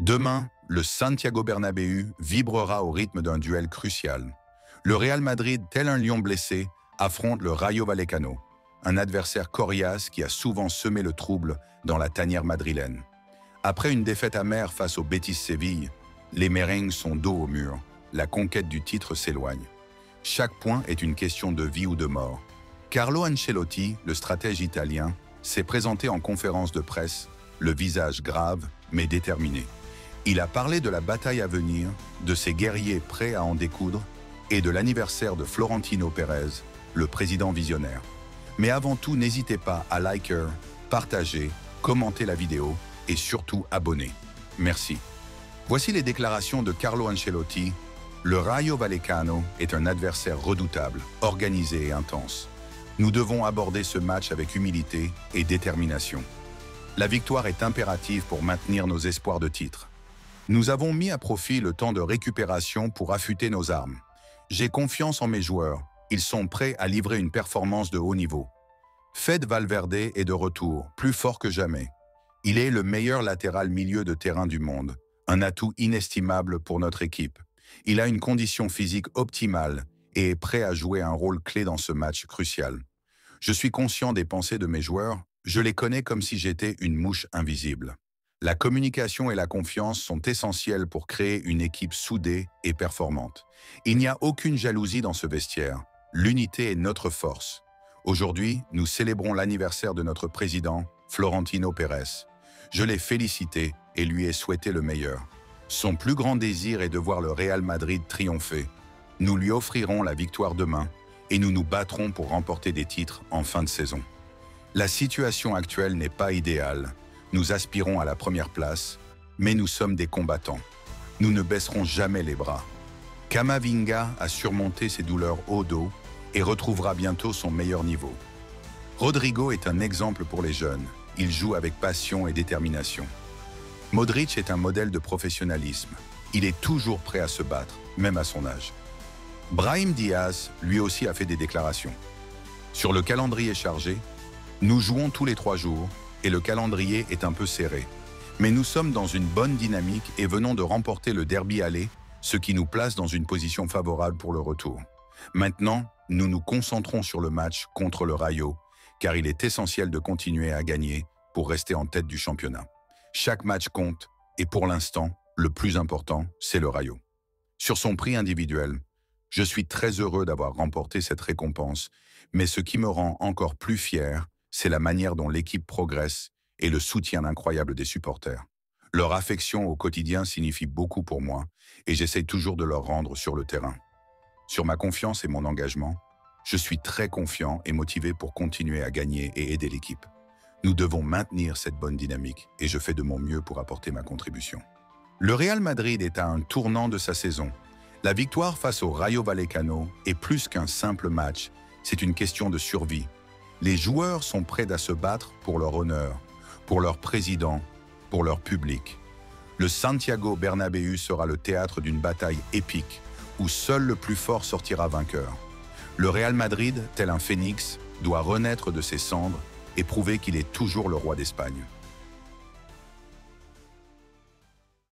Demain, le Santiago Bernabéu vibrera au rythme d'un duel crucial. Le Real Madrid, tel un lion blessé, affronte le Rayo Vallecano, un adversaire coriace qui a souvent semé le trouble dans la tanière madrilène. Après une défaite amère face au Betis Séville, les merengues sont dos au mur. La conquête du titre s'éloigne. Chaque point est une question de vie ou de mort. Carlo Ancelotti, le stratège italien, s'est présenté en conférence de presse, le visage grave mais déterminé. Il a parlé de la bataille à venir, de ses guerriers prêts à en découdre et de l'anniversaire de Florentino Pérez, le président visionnaire. Mais avant tout, n'hésitez pas à liker, partager, commenter la vidéo et surtout abonner. Merci. Voici les déclarations de Carlo Ancelotti. Le Rayo Vallecano est un adversaire redoutable, organisé et intense. Nous devons aborder ce match avec humilité et détermination. La victoire est impérative pour maintenir nos espoirs de titre. Nous avons mis à profit le temps de récupération pour affûter nos armes. J'ai confiance en mes joueurs. Ils sont prêts à livrer une performance de haut niveau. Fede Valverde est de retour, plus fort que jamais. Il est le meilleur latéral milieu de terrain du monde, un atout inestimable pour notre équipe. Il a une condition physique optimale et est prêt à jouer un rôle clé dans ce match crucial. Je suis conscient des pensées de mes joueurs, je les connais comme si j'étais une mouche invisible. La communication et la confiance sont essentielles pour créer une équipe soudée et performante. Il n'y a aucune jalousie dans ce vestiaire. L'unité est notre force. Aujourd'hui, nous célébrons l'anniversaire de notre président, Florentino Pérez. Je l'ai félicité et lui ai souhaité le meilleur. Son plus grand désir est de voir le Real Madrid triompher. Nous lui offrirons la victoire demain et nous nous battrons pour remporter des titres en fin de saison. La situation actuelle n'est pas idéale. Nous aspirons à la première place, mais nous sommes des combattants. Nous ne baisserons jamais les bras. Camavinga a surmonté ses douleurs au dos et retrouvera bientôt son meilleur niveau. Rodrigo est un exemple pour les jeunes. Il joue avec passion et détermination. Modric est un modèle de professionnalisme. Il est toujours prêt à se battre, même à son âge. Brahim Diaz, lui aussi, a fait des déclarations. Sur le calendrier chargé, nous jouons tous les 3 jours et le calendrier est un peu serré. Mais nous sommes dans une bonne dynamique et venons de remporter le derby aller, ce qui nous place dans une position favorable pour le retour. Maintenant, nous nous concentrons sur le match contre le Rayo, car il est essentiel de continuer à gagner pour rester en tête du championnat. Chaque match compte et pour l'instant, le plus important, c'est le Rayo. Sur son prix individuel, je suis très heureux d'avoir remporté cette récompense, mais ce qui me rend encore plus fier, c'est la manière dont l'équipe progresse et le soutien incroyable des supporters. Leur affection au quotidien signifie beaucoup pour moi et j'essaie toujours de leur rendre sur le terrain. Sur ma confiance et mon engagement, je suis très confiant et motivé pour continuer à gagner et aider l'équipe. Nous devons maintenir cette bonne dynamique et je fais de mon mieux pour apporter ma contribution. Le Real Madrid est à un tournant de sa saison. La victoire face au Rayo Vallecano est plus qu'un simple match, c'est une question de survie. Les joueurs sont prêts à se battre pour leur honneur, pour leur président, pour leur public. Le Santiago Bernabéu sera le théâtre d'une bataille épique où seul le plus fort sortira vainqueur. Le Real Madrid, tel un phénix, doit renaître de ses cendres et prouver qu'il est toujours le roi d'Espagne.